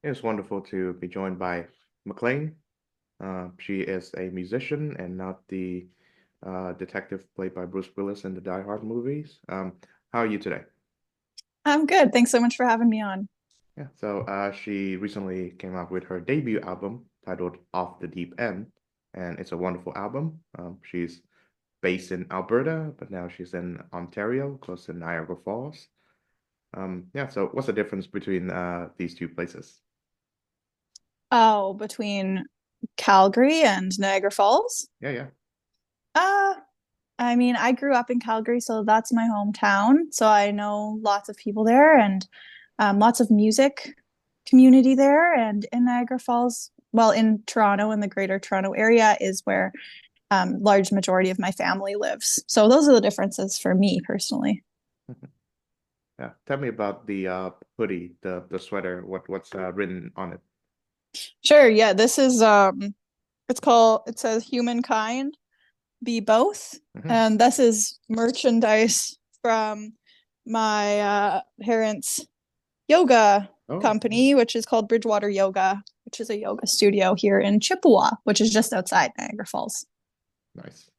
It's wonderful to be joined by Maclayne. She is a musician and not the detective played by Bruce Willis in the Die Hard movies. How are you today? I'm good. Thanks so much for having me on. Yeah, so she recently came out with her debut album titled Off the Deep End, and it's a wonderful album. She's based in Alberta, but now she's in Ontario, close to Niagara Falls. Yeah, so what's the difference between these two places? Oh, between Calgary and Niagara Falls? Yeah, yeah. Uh, I mean, I grew up in Calgary, so that's my hometown. So I know lots of people there and lots of music community there. And in Niagara Falls, well, in Toronto, in the greater Toronto area, is where large majority of my family lives. So those are the differences for me personally. Yeah, tell me about the hoodie, the sweater. What's written on it? Sure, yeah, this is it says humankind be both. Hmm. And this is merchandise from my parents' yoga Oh, company, which is called Bridgewater Yoga, which is a yoga studio here in Chippewa, which is just outside Niagara Falls. nice.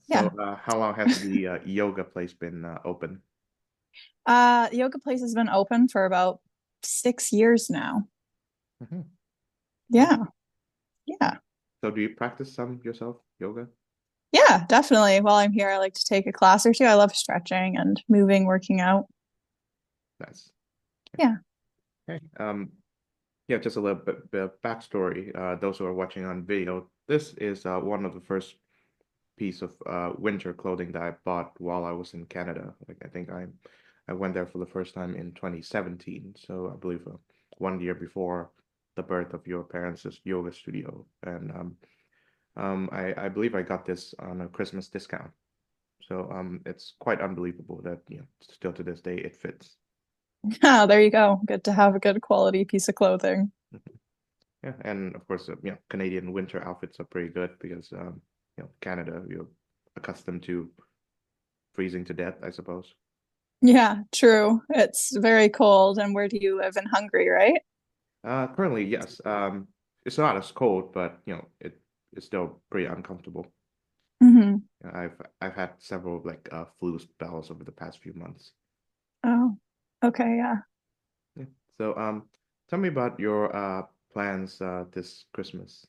Yeah. So, Yeah. how long has the yoga place been open? The yoga place has been open for about 6 years now. Hmm. Yeah. Yeah. So, do you practice some yourself, yoga? Yeah, definitely. While I'm here, I like to take a class or two. I love stretching and moving, working out. Nice. Yeah. Okay. Yeah, just a little bit of backstory. Those who are watching on video, this is one of the first piece of winter clothing that I bought while I was in Canada. Like I went there for the first time in 2017. So I believe 1 year before the birth of your parents' yoga studio. And I believe I got this on a Christmas discount. So it's quite unbelievable that still to this day it fits. Oh, there you go. Good to have a good quality piece of clothing. Mhm. Yeah, and of course, Canadian winter outfits are pretty good because Canada, you're accustomed to freezing to death, I suppose. Yeah, true. It's very cold. And where do you live in Hungary, right? Currently, yes. It's not as cold, but it's still pretty uncomfortable. Hmm. I've had several like flu spells over the past few months. Oh, okay, yeah. Yeah. So tell me about your plans this Christmas.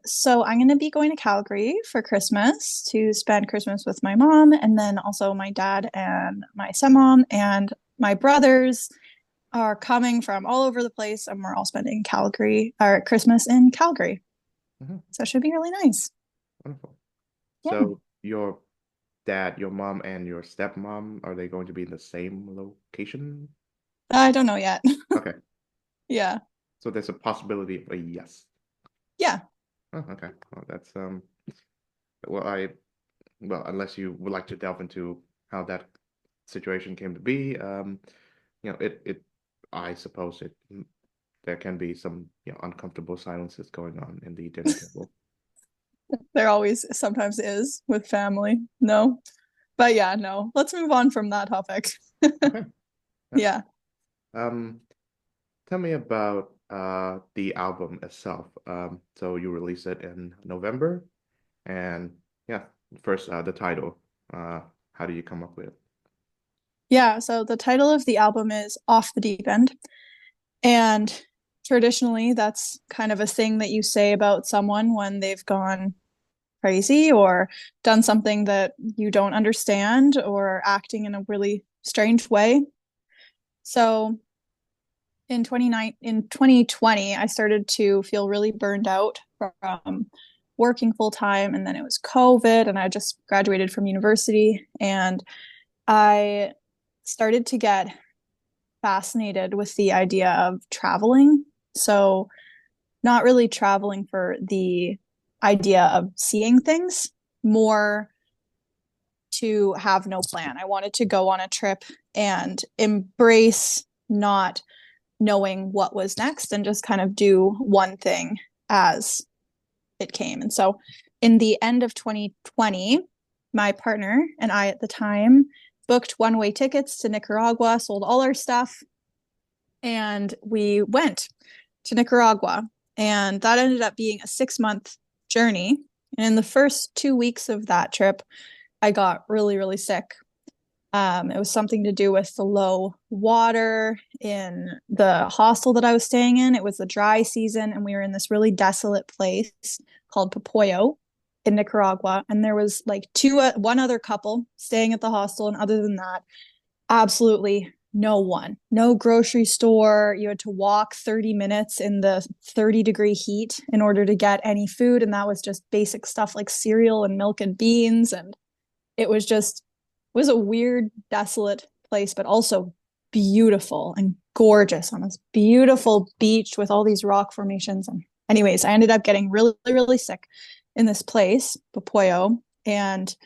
So I'm gonna be going to Calgary for Christmas to spend Christmas with my mom and then also my dad and my stepmom and my brothers are coming from all over the place and we're all spending Calgary or Christmas in Calgary. Hmm. So it should be really nice. Wonderful. Yeah. So your dad, your mom, and your stepmom, are they going to be in the same location? I don't know yet. Okay. Yeah. So there's a possibility of a yes. Yeah. Oh, okay. Well, that's well, well, unless you would like to delve into how that situation came to be, I suppose there can be some, uncomfortable silences going on in the dinner table. There always sometimes is with family. No. But yeah, no. Let's move on from that topic. Okay. Yeah. Yeah. Um, Tell me about the album itself. So you released it in November, and yeah, first the title. Uh, how do you come up with it? Yeah. So the title of the album is Off the Deep End. And traditionally, that's kind of a thing that you say about someone when they've gone crazy or done something that you don't understand or acting in a really strange way. So in 2020, I started to feel really burned out from working full time. And then it was COVID, and I just graduated from university. And I started to get fascinated with the idea of traveling. So, not really traveling for the idea of seeing things, more to have no plan. I wanted to go on a trip and embrace not knowing what was next and just kind of do one thing as it came. And so in the end of 2020, my partner and I at the time booked one way tickets to Nicaragua, sold all our stuff, and we went to Nicaragua. And that ended up being a 6 month journey. And in the first 2 weeks of that trip, I got really, really sick. It was something to do with the low water in the hostel that I was staying in. It was the dry season, and we were in this really desolate place called Popoyo in Nicaragua. And there was like one other couple staying at the hostel, and other than that, absolutely no one, no grocery store. You had to walk 30 minutes in the 30-degree heat in order to get any food. And that was just basic stuff like cereal and milk and beans. And it was a weird, desolate place, but also beautiful and gorgeous on this beautiful beach with all these rock formations. And anyways, I ended up getting really, really sick in this place, Popoyo, and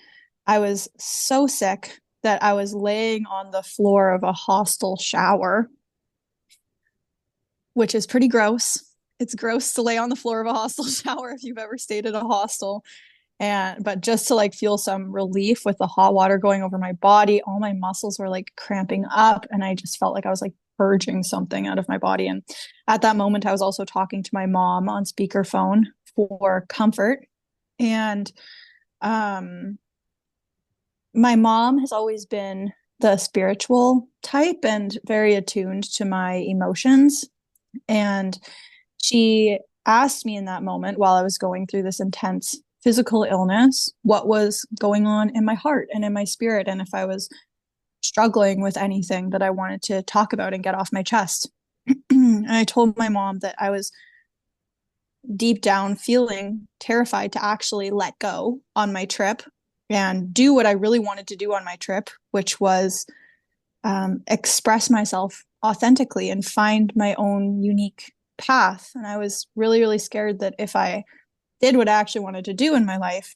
I was so sick that I was laying on the floor of a hostel shower, which is pretty gross. It's gross to lay on the floor of a hostel shower if you've ever stayed at a hostel. But just to like feel some relief with the hot water going over my body, all my muscles were like cramping up, and I just felt like I was like purging something out of my body. And at that moment, I was also talking to my mom on speakerphone for comfort. And um, my mom has always been the spiritual type and very attuned to my emotions. And she asked me in that moment, while I was going through this intense physical illness, what was going on in my heart and in my spirit, and if I was struggling with anything that I wanted to talk about and get off my chest. And I told my mom that I was deep down feeling terrified to actually let go on my trip and do what I really wanted to do on my trip, which was express myself authentically and find my own unique path. And I was really, really scared that if I did what I actually wanted to do in my life,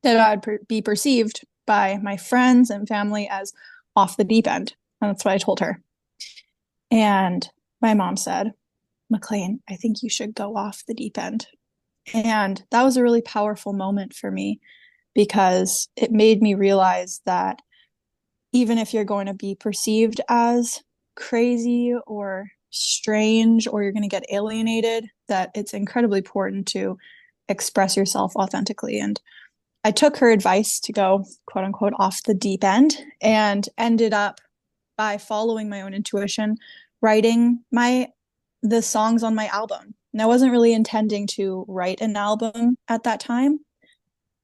that I'd be perceived by my friends and family as off the deep end. And that's what I told her. And my mom said, Maclayne, I think you should go off the deep end. And that was a really powerful moment for me because it made me realize that even if you're going to be perceived as crazy or strange or you're going to get alienated, that it's incredibly important to express yourself authentically. And I took her advice to go, quote unquote, off the deep end and ended up by following my own intuition, writing the songs on my album. And I wasn't really intending to write an album at that time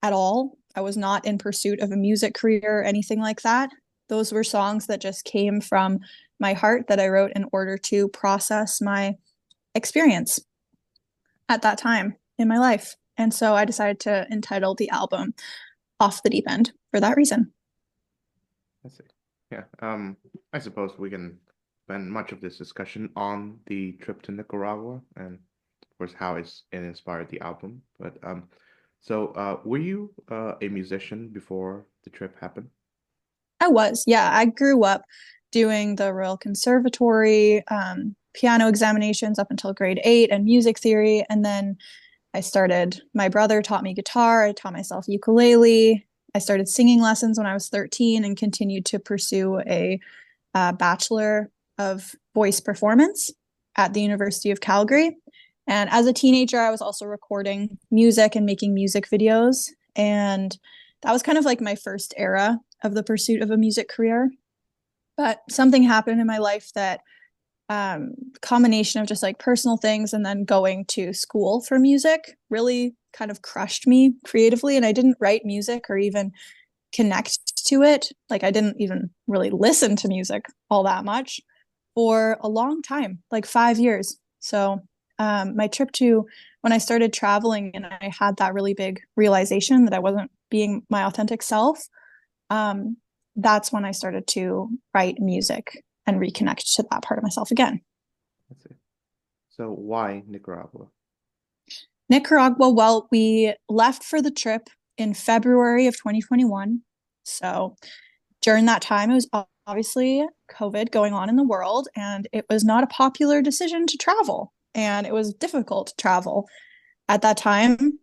at all. I was not in pursuit of a music career or anything like that. Those were songs that just came from my heart that I wrote in order to process my experience at that time in my life. And so I decided to entitle the album Off the Deep End for that reason. I see. Yeah. I suppose we can spend much of this discussion on the trip to Nicaragua and, of course, how it inspired the album. But were you a musician before the trip happened? I was, yeah. I grew up doing the Royal Conservatory, piano examinations up until grade 8 and music theory. And then my brother taught me guitar. I taught myself ukulele. I started singing lessons when I was 13 and continued to pursue a Bachelor of Voice Performance at the University of Calgary. And as a teenager, I was also recording music and making music videos. And that was kind of like my first era of the pursuit of a music career. But something happened in my life that combination of just like personal things and then going to school for music really kind of crushed me creatively. And I didn't write music or even connect to it. Like I didn't even really listen to music all that much for a long time, like 5 years. So my trip to when I started traveling and I had that really big realization that I wasn't being my authentic self, that's when I started to write music and reconnect to that part of myself again. I see. So why Nicaragua? Nicaragua, well, we left for the trip in February of 2021. So during that time, it was obviously COVID going on in the world, and it was not a popular decision to travel, and it was difficult to travel at that time.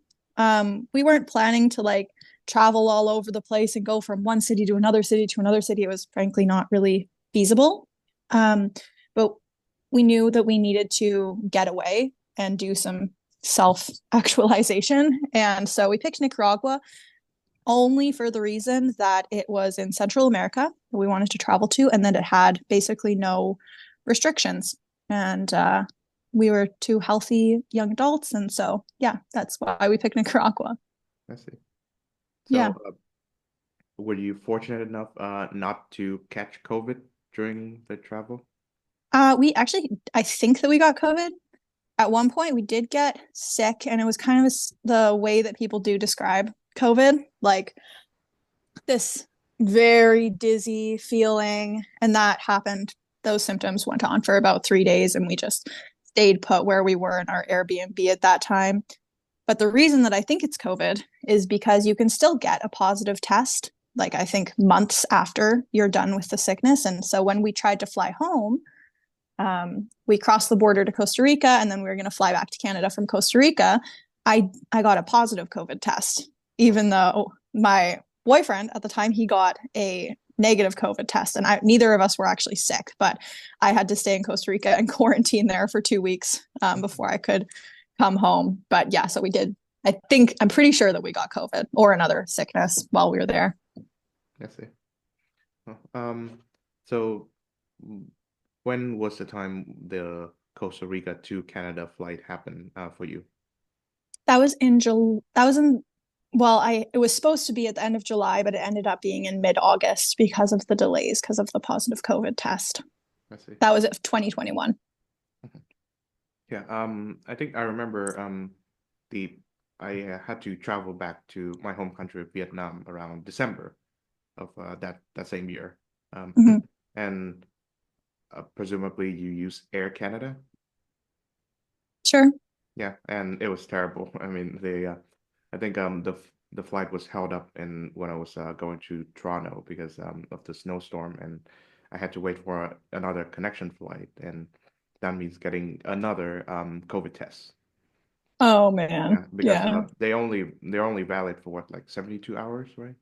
We weren't planning to like travel all over the place and go from one city to another city to another city. It was frankly not really feasible. But we knew that we needed to get away and do some self actualization. And so we picked Nicaragua only for the reason that it was in Central America that we wanted to travel to, and that it had basically no restrictions. And we were two healthy young adults. And so, yeah, that's why we picked Nicaragua. I see. Yeah. So, were you fortunate enough not to catch COVID during the travel? We actually, I think that we got COVID. At one point, we did get sick, and it was kind of the way that people do describe COVID, like this very dizzy feeling. And that happened. Those symptoms went on for about 3 days, and we just stayed put where we were in our Airbnb at that time. But the reason that I think it's COVID is because you can still get a positive test, like I think months after you're done with the sickness. And so when we tried to fly home, we crossed the border to Costa Rica, and then we were going to fly back to Canada from Costa Rica. I got a positive COVID test, Oh, even though my boyfriend at the time, he got a negative COVID test, and neither of us were actually sick, but I had to stay in Costa Rica and quarantine there for 2 weeks before I could come home. But yeah, so we did. I'm pretty sure that we got COVID or another sickness while we were there. I see. Oh, so mm, when was the time the Costa Rica to Canada flight happened for you? That was in July. That was in Well, I it was supposed to be at the end of July, but it ended up being in mid-August because of the delays, because of the positive COVID test. I see. That was at 2021. Mhm. Yeah, I think I remember the I had to travel back to my home country of Vietnam around December of that same year. Um, Mm-hmm. and presumably you use Air Canada. Sure. Yeah, and it was terrible. I mean, I think the flight was held up in when I was going to Toronto because of the snowstorm, and I had to wait for another connection flight, and that means getting another COVID test. Oh Yeah, man. because Yeah. they're only valid for what, like 72 hours, right?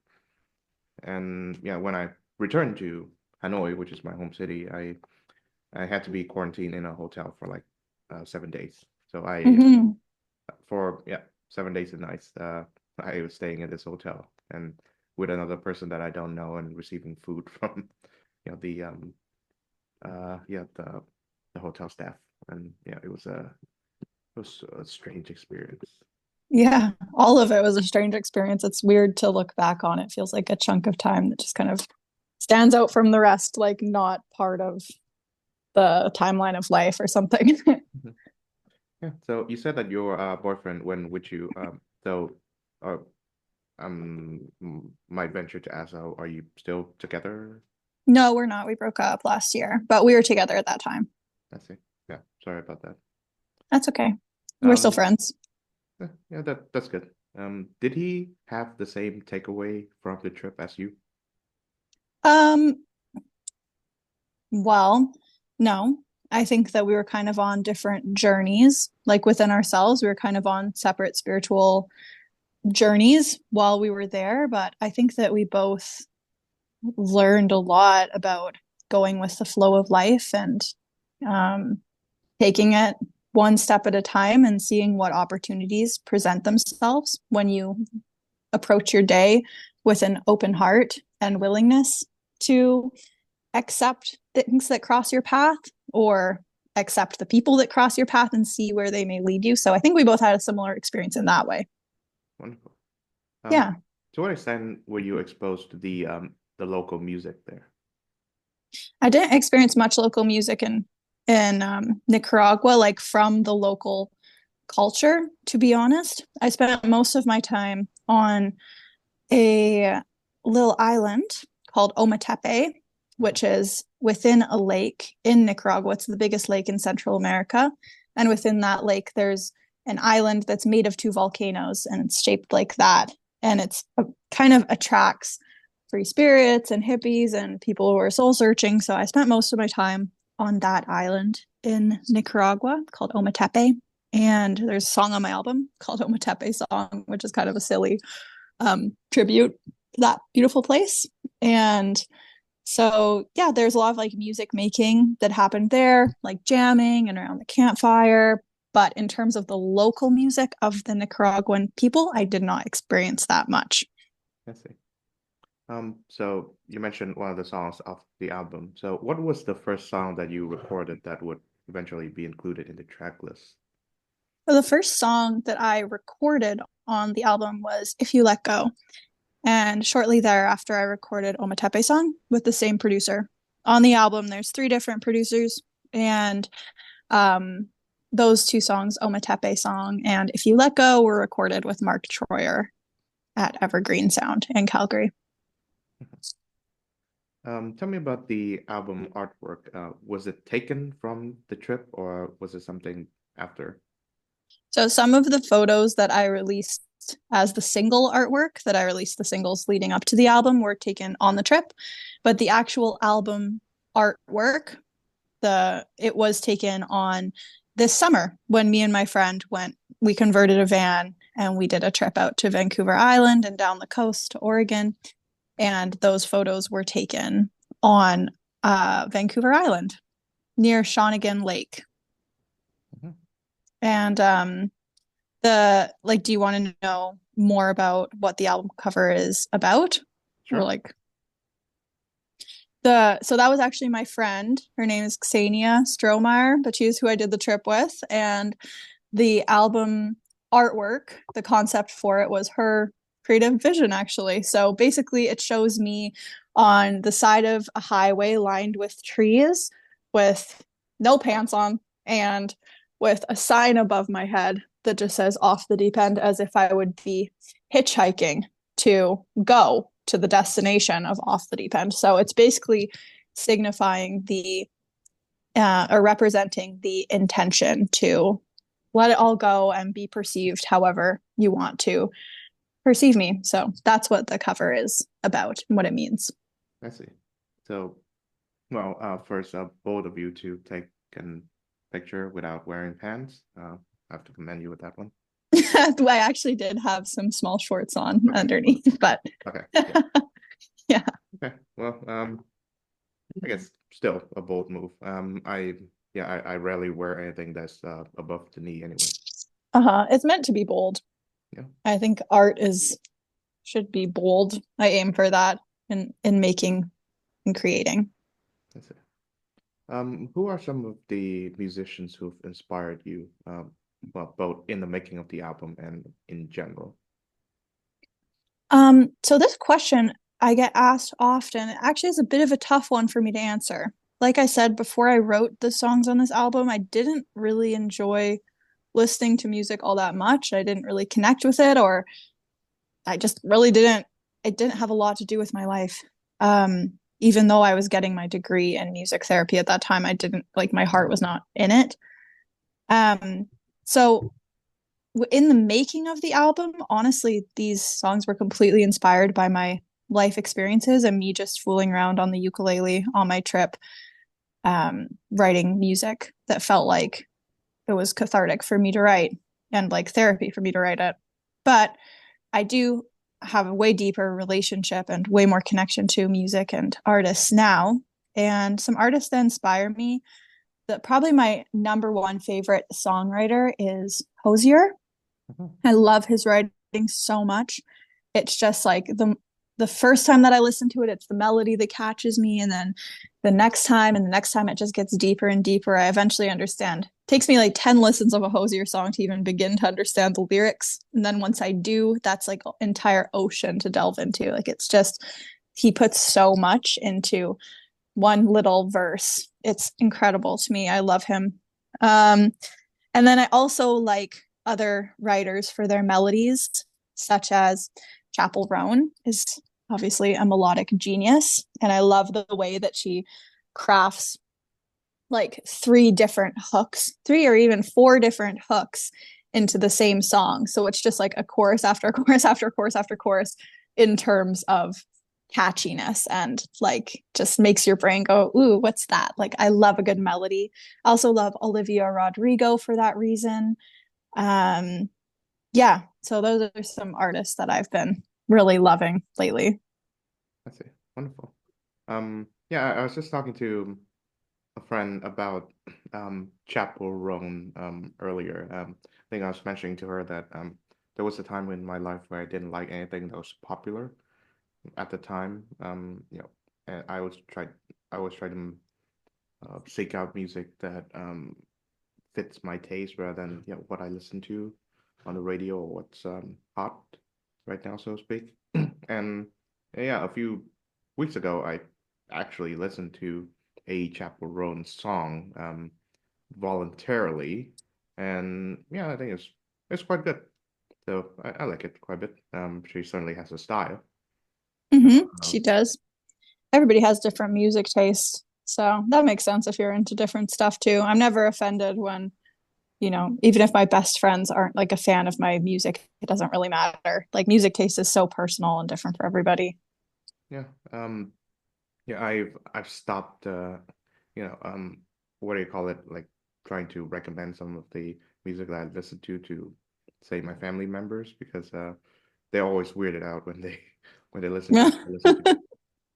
And yeah, when I returned to Hanoi, which is my home city, I had to be quarantined in a hotel for like 7 days. So I Hmm. for yeah 7 days and nights. I was staying in this hotel and with another person that I don't know and receiving food from the yeah the hotel staff, and yeah it was a strange experience. Yeah. All of it was a strange experience. It's weird to look back on. It feels like a chunk of time that just kind of stands out from the rest, like not part of the timeline of life or something. Mhm. Yeah. So you said that your boyfriend went with you. So uh, might venture to ask, are you still together? No, we're not. We broke up last year, but we were together at that time. I see. Yeah. Sorry about that. That's okay. We're still Um, friends. yeah, that's good. Did he have the same takeaway from the trip as you? Um, well, no. I think that we were kind of on different journeys, like within ourselves. We were kind of on separate spiritual journeys while we were there, but I think that we both learned a lot about going with the flow of life and um, taking it one step at a time and seeing what opportunities present themselves when you approach your day with an open heart and willingness to accept things that cross your path or accept the people that cross your path and see where they may lead you. So I think we both had a similar experience in that way. Wonderful. Um, Yeah. to what extent were you exposed to the local music there? I didn't experience much local music in Nicaragua, like from the local culture, to be honest. I spent most of my time on a little island called Ometepe, which is within a lake in Nicaragua. It's the biggest lake in Central America. And within that lake, there's an island that's made of two volcanoes, and it's shaped like that. And it's kind of attracts free spirits and hippies and people who are soul searching. So I spent most of my time on that island in Nicaragua called Ometepe. And there's a song on my album called Ometepe Song, which is kind of a silly tribute to that beautiful place. And So yeah, there's a lot of like music making that happened there, like jamming and around the campfire. But in terms of the local music of the Nicaraguan people, I did not experience that much. I see. So you mentioned one of the songs off the album. So what was the first song that you recorded that would eventually be included in the track list? So the first song that I recorded on the album was If You Let Go. And shortly thereafter, I recorded Ometepe song with the same producer. On the album, there's three different producers, and um, those two songs, Ometepe song and If You Let Go, were recorded with Mark Troyer at Evergreen Sound in Calgary. Tell me about the album artwork. Was it taken from the trip or was it something after? So some of the photos that I released as the single artwork that I released the singles leading up to the album were taken on the trip, but the actual album artwork, the it was taken on this summer when me and my friend went. We converted a van and we did a trip out to Vancouver Island and down the coast to Oregon, and those photos were taken on Vancouver Island near Shawnigan Lake. Mhm. And the like, do you want to know more about what the album cover is about? Or Sure. like the so that was actually my friend. Her name is Xenia Strohmeyer, but she's who I did the trip with. And the album artwork, the concept for it was her creative vision, actually. So basically, it shows me on the side of a highway lined with trees with no pants on and with a sign above my head that just says off the deep end, as if I would be hitchhiking to go to the destination of off the deep end. So it's basically signifying the or representing the intention to let it all go and be perceived however you want to perceive me. So that's what the cover is about and what it means. I see. So, well, first, both of you to take a picture without wearing pants. I have to commend you with that one. I actually did have some small shorts on Okay. Well, underneath, but okay. Yeah. yeah. Okay. Well, I guess still a bold move. Yeah, I rarely wear anything that's above the knee anyway. Uh-huh. It's meant to be bold. Yeah, I think art is should be bold. I aim for that in making and creating. that's it. Who are some of the musicians who've inspired you, well, both in the making of the album and in general? So this question I get asked often. It actually is a bit of a tough one for me to answer. Like I said, before I wrote the songs on this album, I didn't really enjoy listening to music all that much. I didn't really connect with it, or I just really didn't. It didn't have a lot to do with my life. Even though I was getting my degree in music therapy at that time, I didn't like my heart was not in it. Um, so in the making of the album, honestly, these songs were completely inspired by my life experiences and me just fooling around on the ukulele on my trip, writing music that felt like it was cathartic for me to write and like therapy for me to write it. But I do have a way deeper relationship and way more connection to music and artists now. And some artists that inspire me, that probably my number one favorite songwriter is Hosier. Mhm. I love his writing so much. It's just like the first time that I listen to it, it's the melody that catches me, and then the next time it just gets deeper and deeper. I eventually understand. It takes me like 10 listens of a Hosier song to even begin to understand the lyrics. And then once I do, that's like an entire ocean to delve into. Like it's just he puts so much into one little verse. It's incredible to me. I love him. Um, and then I also like other writers for their melodies, such as Chapel Roan is obviously a melodic genius. And I love the way that she crafts like three different hooks, three or even four different hooks into the same song. So it's just like a chorus after chorus after chorus after chorus in terms of catchiness and like just makes your brain go, ooh, what's that? Like I love a good melody. I also love Olivia Rodrigo for that reason. Um, yeah, so those are some artists that I've been really loving lately. I see. Wonderful. Um, Yeah, I was just talking to a friend about Chapel Roan earlier. I think I was mentioning to her that there was a time in my life where I didn't like anything that was popular at the time. And I was trying to seek out music that fits my taste rather than what I listen to on the radio or what's hot right now, so to speak. And yeah, a few weeks ago, I actually listened to a Chappell Roan song voluntarily, and yeah, I think it's quite good. So I like it quite a bit. She certainly has a style. She Um, does. Everybody has different music tastes. So that makes sense if you're into different stuff too. I'm never offended when, even if my best friends aren't like a fan of my music, it doesn't really matter. Like music taste is so personal and different for everybody. yeah. Yeah, I've stopped what do you call it? Like trying to recommend some of the music that I listen to say my family members because they're always weirded out when they when they listen to Yeah. what I listen to.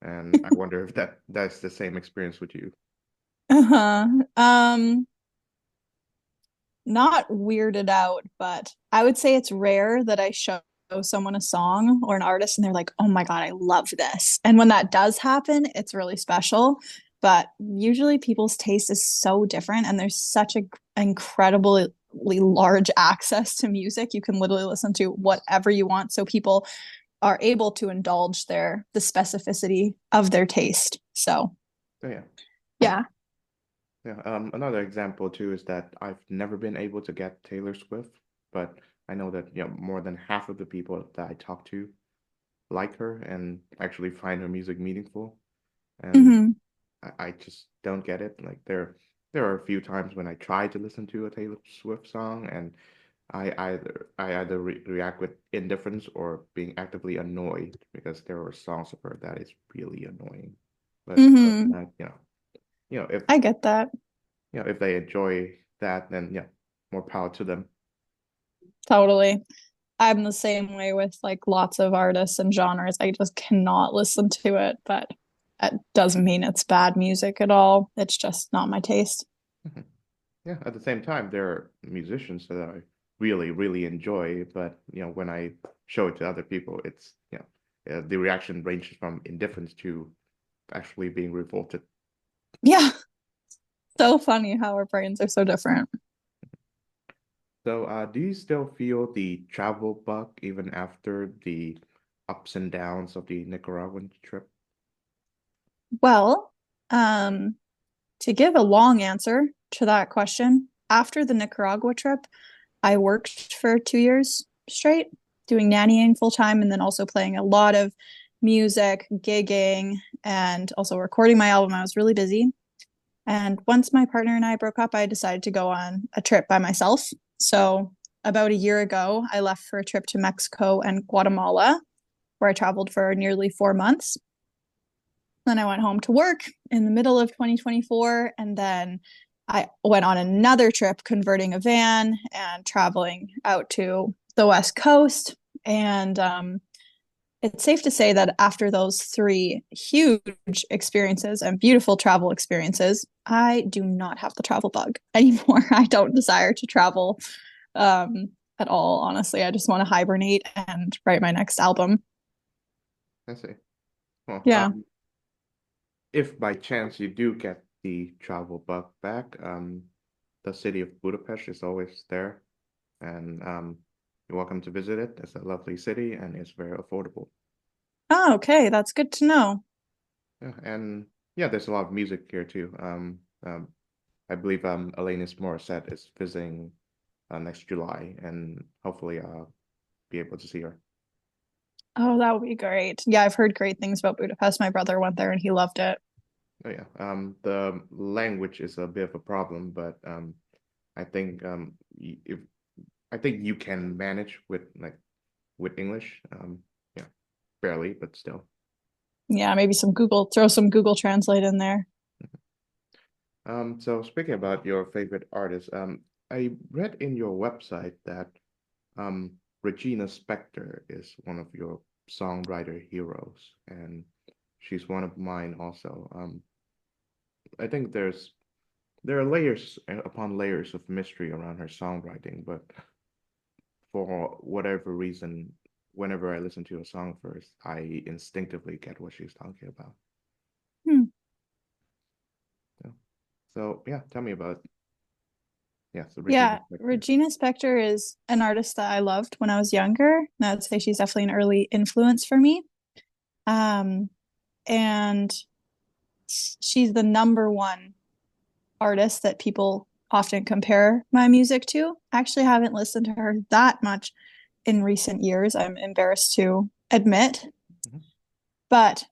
And I wonder if that's the same experience with you. Uh-huh. Not weirded out, but I would say it's rare that I show someone a song or an artist and they're like, "Oh my God, I love this." And when that does happen, it's really special. But usually people's taste is so different and there's such a incredibly large access to music. You can literally listen to whatever you want. So people are able to indulge the specificity of their taste. So So yeah. yeah. Yeah. Another example too is that I've never been able to get Taylor Swift, but I know that more than half of the people that I talk to like her and actually find her music meaningful. And Hmm. I just don't get it. Like there are a few times when I try to listen to a Taylor Swift song and I either react with indifference or being actively annoyed because there are songs of her that is really annoying. But Hmm. you know if I get that. if they enjoy that, then more power to them. Totally. I'm the same way with like lots of artists and genres. I just cannot listen to it, but it doesn't mean it's bad music at all. It's just not my taste. Mhm. Yeah, at the same time, there are musicians that I really, really enjoy, but when I show it to other people, it's the reaction ranges from indifference to actually being revolted. Yeah, so funny how our brains are so different. So, do you still feel the travel bug even after the ups and downs of the Nicaraguan trip? Well, um, to give a long answer to that question, after the Nicaragua trip, I worked for 2 years straight, doing nannying full time and then also playing a lot of music, gigging, and also recording my album. I was really busy. And once my partner and I broke up, I decided to go on a trip by myself. So, about a year ago, I left for a trip to Mexico and Guatemala, where I traveled for nearly 4 months. Then I went home to work in the middle of 2024. And then I went on another trip, converting a van and traveling out to the West Coast. And it's safe to say that after those three huge experiences and beautiful travel experiences, I do not have the travel bug anymore. I don't desire to travel at all, honestly. I just want to hibernate and write my next album. I see. Well, Yeah. if by chance you do get the travel bug back, the city of Budapest is always there, and you're welcome to visit it. It's a lovely city and it's very affordable. Oh, okay. That's good to know. Yeah, and yeah, there's a lot of music here too. I believe Alanis Morissette is visiting next July, and hopefully I'll be able to see her. Oh, that would be great. Yeah, I've heard great things about Budapest. My brother went there and he loved it. Oh yeah, the language is a bit of a problem, but I think if I think you can manage with with English. Yeah, barely, but still. Yeah, maybe throw some Google Translate in there. So speaking about your favorite artists, I read in your website that Regina Spektor is one of your songwriter heroes, and she's one of mine also. I think there are layers upon layers of mystery around her songwriting, but for whatever reason, whenever I listen to a song first, I instinctively get what she's talking about. Hmm. So, so yeah, tell me about so Regina Yeah, Spektor. Regina Spektor is an artist that I loved when I was younger. And I would say she's definitely an early influence for me. Um, and she's the number one artist that people often compare my music to. I actually haven't listened to her that much in recent years, I'm embarrassed to admit. Mhm. But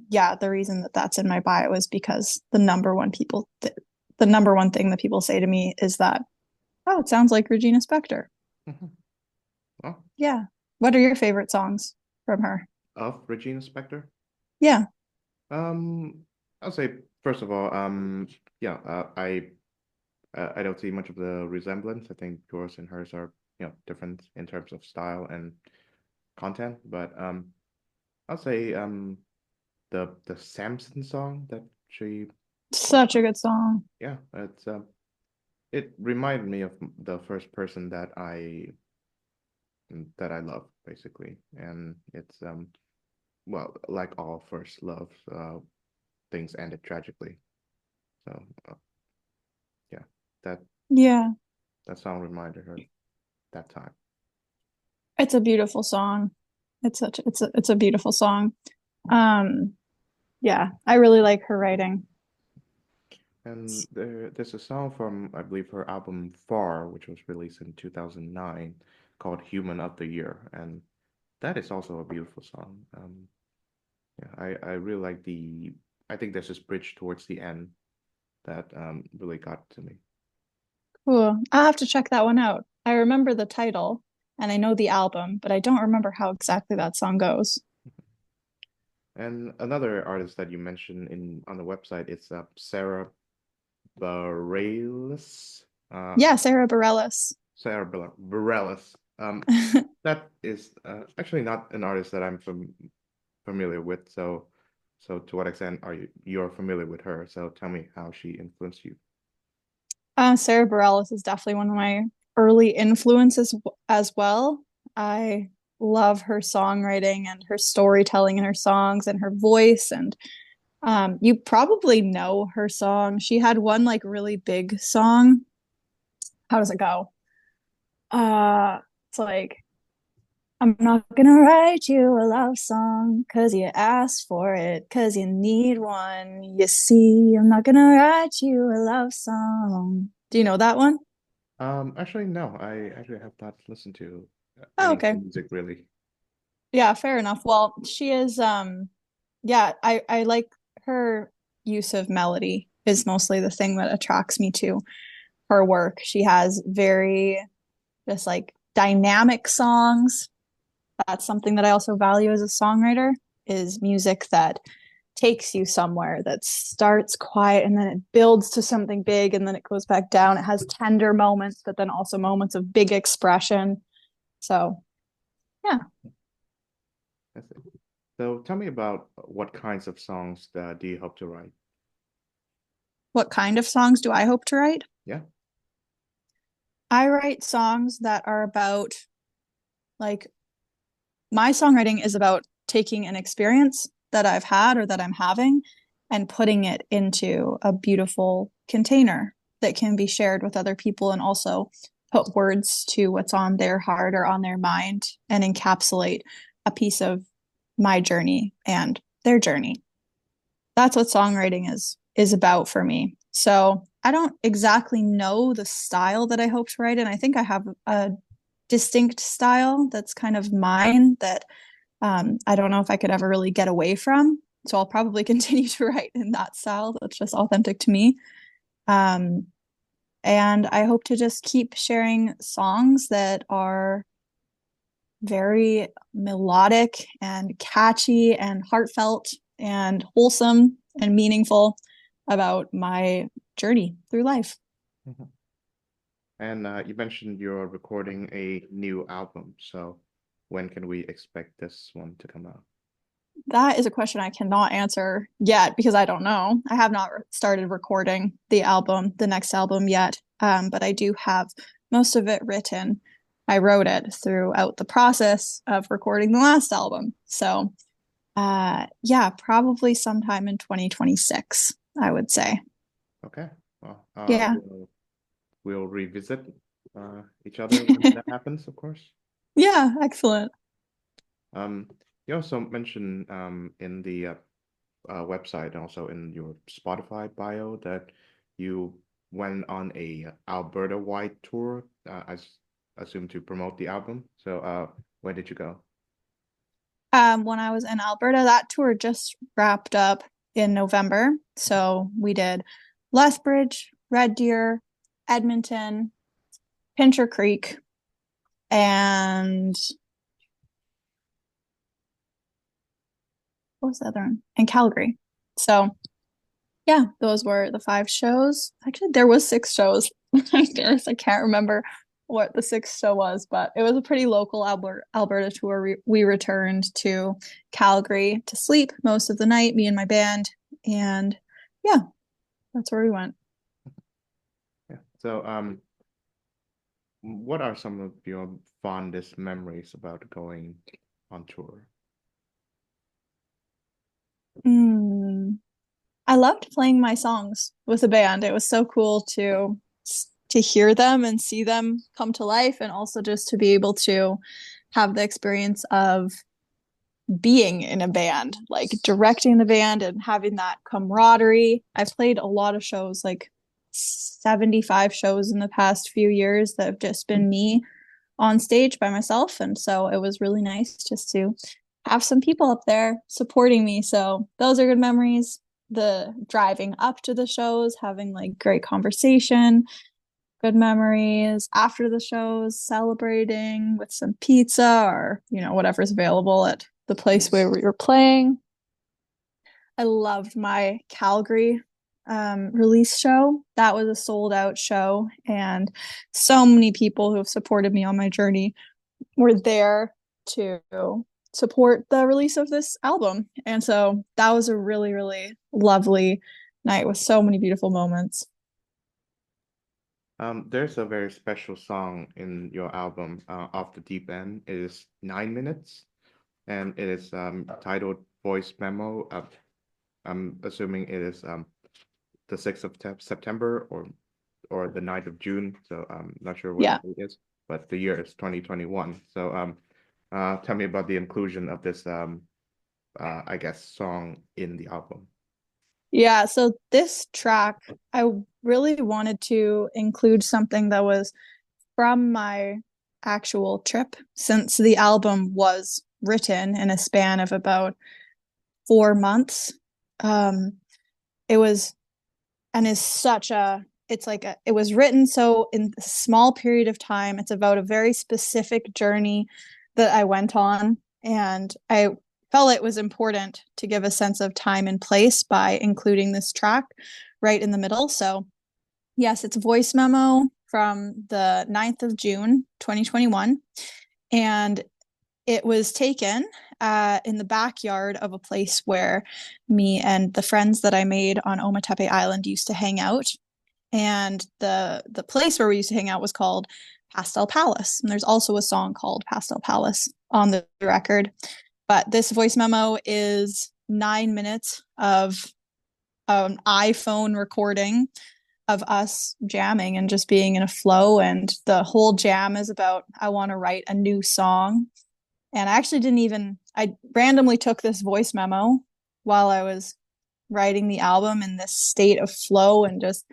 yeah, the reason that that's in my bio is because the number one thing that people say to me is that, oh, it sounds like Regina Spektor. Mhm. Well, Yeah. What are your favorite songs from her? of Regina Spektor. Yeah. I'll say first of all, yeah, I don't see much of the resemblance. I think yours and hers are, different in terms of style and content. But I'll say the Samson song that she, Such a good song. yeah, it reminded me of the first person that I love basically, and it's well, like all first loves, things ended tragically. So yeah, that Yeah. that song reminded her that time. It's a beautiful song. It's a beautiful song. Um, yeah, I really like her writing. And there's a song from, I believe, her album Far, which was released in 2009, called Human of the Year. And that is also a beautiful song. Yeah, I really like I think there's this bridge towards the end that really got to me. Cool. I'll have to check that one out. I remember the title and I know the album, but I don't remember how exactly that song goes. And another artist that you mentioned on the website, it's Sarah Bareilles. Uh, Yeah, Sarah Bareilles. Bareilles. That is actually not an artist that I'm familiar with. So to what extent are you're familiar with her? So tell me how she influenced you. Sarah Bareilles is definitely one of my early influences as well. I love her songwriting and her storytelling in her songs and her voice. And you probably know her song. She had one like really big song. How does it go? It's like, I'm not gonna write you a love song 'cause you asked for it, 'cause you need one. You see, I'm not gonna write you a love song. Do you know that one? Actually, no, I actually have not listened to Oh, any of the okay. music really. Yeah, fair enough. Well, she is yeah, I like her use of melody is mostly the thing that attracts me to her work. She has very just like dynamic songs. That's something that I also value as a songwriter is music that takes you somewhere that starts quiet and then it builds to something big and then it goes back down. It has tender moments, but then also moments of big expression. So, yeah. That's it. So tell me about what kinds of songs do you hope to write? What kind of songs do I hope to write? Yeah. I write songs that are about like my songwriting is about taking an experience that I've had or that I'm having and putting it into a beautiful container that can be shared with other people and also put words to what's on their heart or on their mind and encapsulate a piece of my journey and their journey. That's what songwriting is about for me. So I don't exactly know the style that I hope to write in. I think I have a distinct style that's kind of mine that I don't know if I could ever really get away from. So I'll probably continue to write in that style that's just authentic to me. Um, and I hope to just keep sharing songs that are very melodic and catchy and heartfelt and wholesome and meaningful about my journey through life. Mhm. And you mentioned you're recording a new album. So when can we expect this one to come out? That is a question I cannot answer yet because I don't know. I have not started recording the next album yet, but I do have most of it written. I wrote it throughout the process of recording the last album. So, yeah, probably sometime in 2026, I would say. Okay. Well, Yeah. we'll revisit each other when that happens, of course. Yeah, excellent. Um, you also mentioned in the website and also in your Spotify bio that you went on a Alberta wide tour, assume to promote the album. So, where did you go? When I was in Alberta, that tour just wrapped up in November. So we did Lethbridge, Red Deer, Edmonton, Pincher Creek, and what was the other one? And Calgary. So yeah, those were the 5 shows. Actually, there was 6 shows. I can't remember what the sixth show was, but it was a pretty local Alberta tour. We returned to Calgary to sleep most of the night, me and my band, and yeah, that's where we went. Yeah. So, what are some of your fondest memories about going on tour? Mm. I loved playing my songs with the band. It was so cool to hear them and see them come to life, and also just to be able to have the experience of being in a band, like directing the band and having that camaraderie. I've played a lot of shows, like 75 shows in the past few years that have just been me on stage by myself. And so it was really nice just to have some people up there supporting me. So those are good memories. The driving up to the shows, having like great conversation, good memories after the shows, celebrating with some pizza or, whatever's available at the place where we were playing. I loved my Calgary release show. That was a sold out show, and so many people who have supported me on my journey were there to support the release of this album. And so that was a really, really lovely night with so many beautiful moments. There's a very special song in your album, Off the Deep End. It is 9 minutes, and it is titled Voice Memo. I'm assuming it is the 6th of September or the 9th of June. So I'm not sure what Yeah. the date is, but the year is 2021. So tell me about the inclusion of this I guess song in the album. Yeah, so this track, I really wanted to include something that was from my actual trip, since the album was written in a span of about 4 months. Um, it was and is such a it's like it was written so in a small period of time. It's about a very specific journey that I went on, and I felt it was important to give a sense of time and place by including this track right in the middle. So yes, it's a voice memo from the 9th of June 2021, and it was taken in the backyard of a place where me and the friends that I made on Ometepe Island used to hang out. And the place where we used to hang out was called Pastel Palace. And there's also a song called Pastel Palace on the record. But this voice memo is 9 minutes of an iPhone recording of us jamming and just being in a flow. And the whole jam is about, I want to write a new song. And I randomly took this voice memo while I was writing the album in this state of flow and just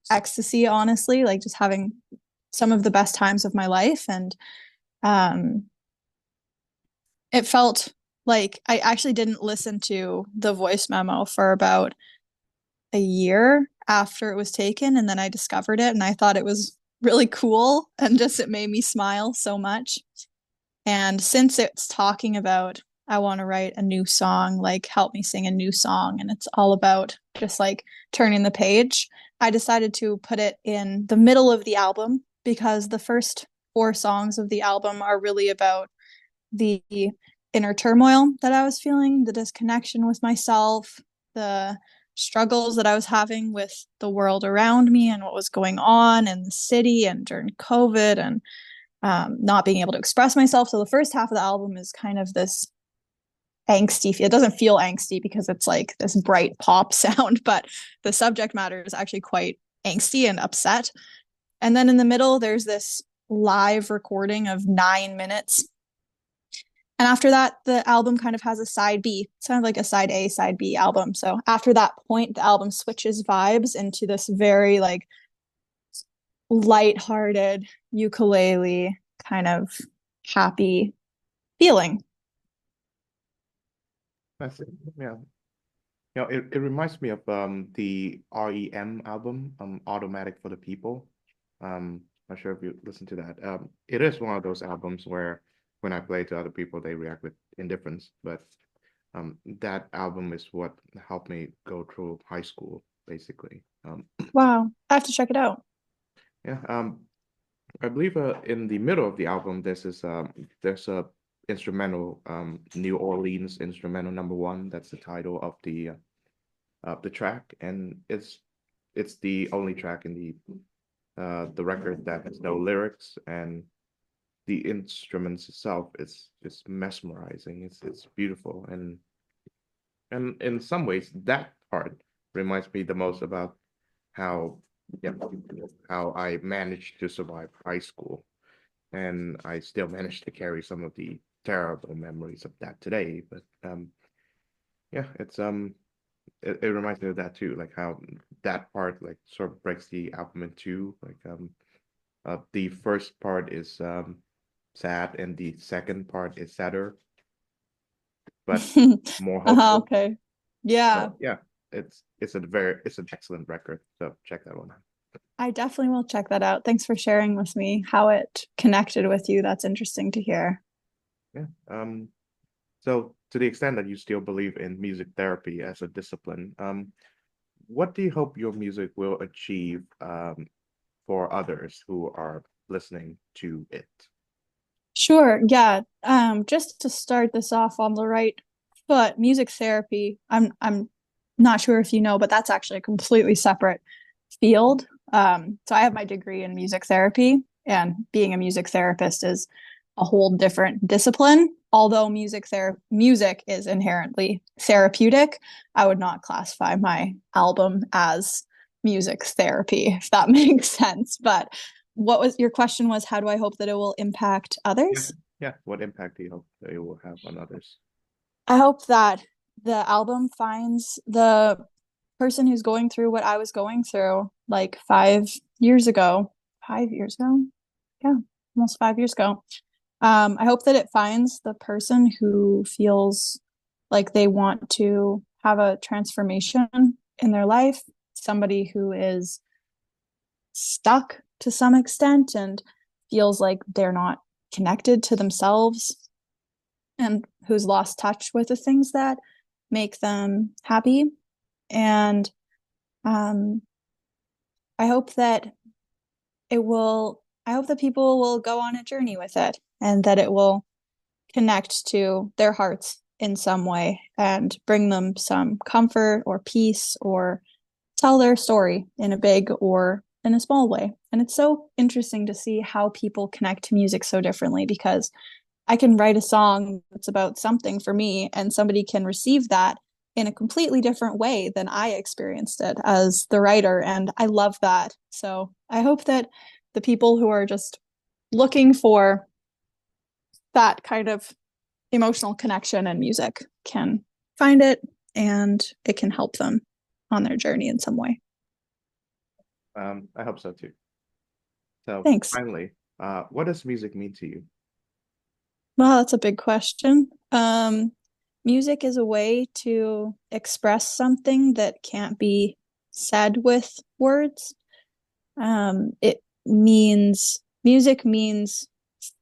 ecstasy, honestly, like just having some of the best times of my life. And um, it felt like I actually didn't listen to the voice memo for about a year after it was taken. And then I discovered it and I thought it was really cool. And just it made me smile so much. And since it's talking about, I want to write a new song, like help me sing a new song, and it's all about just like turning the page, I decided to put it in the middle of the album because the first 4 songs of the album are really about the inner turmoil that I was feeling, the disconnection with myself, the struggles that I was having with the world around me and what was going on in the city and during COVID and not being able to express myself. So the first half of the album is kind of this angsty. It doesn't feel angsty because it's like this bright pop sound, but the subject matter is actually quite angsty and upset. And then in the middle, there's this live recording of 9 minutes. And after that, the album kind of has a side B. It's kind of like a side A, side B album. So after that point, the album switches vibes into this very like lighthearted ukulele kind of happy feeling. That's it. Yeah. It reminds me of the REM album, Automatic for the People. Not sure if you listen to that. It is one of those albums where when I play to other people, they react with indifference. But that album is what helped me go through high school, basically. Wow, I have to check it out. Yeah. I believe in the middle of the album, there's a instrumental, New Orleans instrumental number one. That's the title of the track, and it's the only track in the record that has no lyrics, and the instruments itself is just mesmerizing. It's beautiful, and in some ways that part reminds me the most about how yeah how I managed to survive high school, and I still managed to carry some of the terrible memories of that today. But yeah, it reminds me of that too, like how that part like sort of breaks the album in two. Like the first part is sad, and the second part is sadder, but more hopeful. Okay. Yeah, So yeah, it's an excellent record. So check that one out. I definitely will check that out. Thanks for sharing with me how it connected with you. That's interesting to hear. Yeah. So to the extent that you still believe in music therapy as a discipline, what do you hope your music will achieve for others who are listening to it? Sure. Yeah. Just to start this off on the right foot, music therapy, I'm not sure if you know, but that's actually a completely separate field. So I have my degree in music therapy, and being a music therapist is a whole different discipline. Although music is inherently therapeutic, I would not classify my album as music therapy, if that makes sense. But what was your question was, how do I hope that it will impact Yeah. others? Yeah. What impact do you hope they will have on others? I hope that the album finds the person who's going through what I was going through like 5 years ago. 5 years ago? Yeah, almost 5 years ago. I hope that it finds the person who feels like they want to have a transformation in their life, somebody who is stuck to some extent and feels like they're not connected to themselves and who's lost touch with the things that make them happy. And um, I hope that I hope that people will go on a journey with it and that it will connect to their hearts in some way and bring them some comfort or peace or tell their story in a big or in a small way. And it's so interesting to see how people connect to music so differently because I can write a song that's about something for me, and somebody can receive that in a completely different way than I experienced it as the writer. And I love that. So I hope that the people who are just looking for that kind of emotional connection in music can find it and it can help them on their journey in some way. I hope so too. So Thanks. finally, what does music mean to you? Well, that's a big question. Music is a way to express something that can't be said with words. It means Music means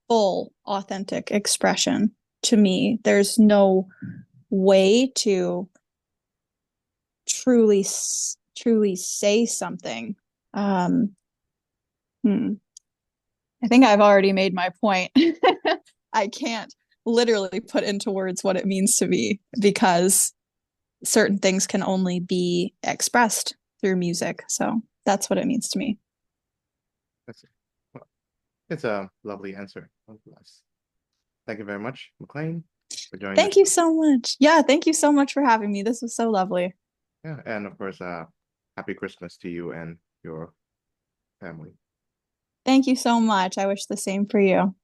full, authentic expression to me. There's no way to truly say something. Um, hmm. I think I've already made my point. I can't literally put into words what it means to me because certain things can only be expressed through music. So that's what it means to me. That's well, it's a lovely answer. Nonetheless. Thank you very much, McLean, for joining the Thank you show. so much. Yeah, thank you so much for having me. This was so lovely. Yeah, and of course, happy Christmas to you and your family. Thank you so much. I wish the same for you.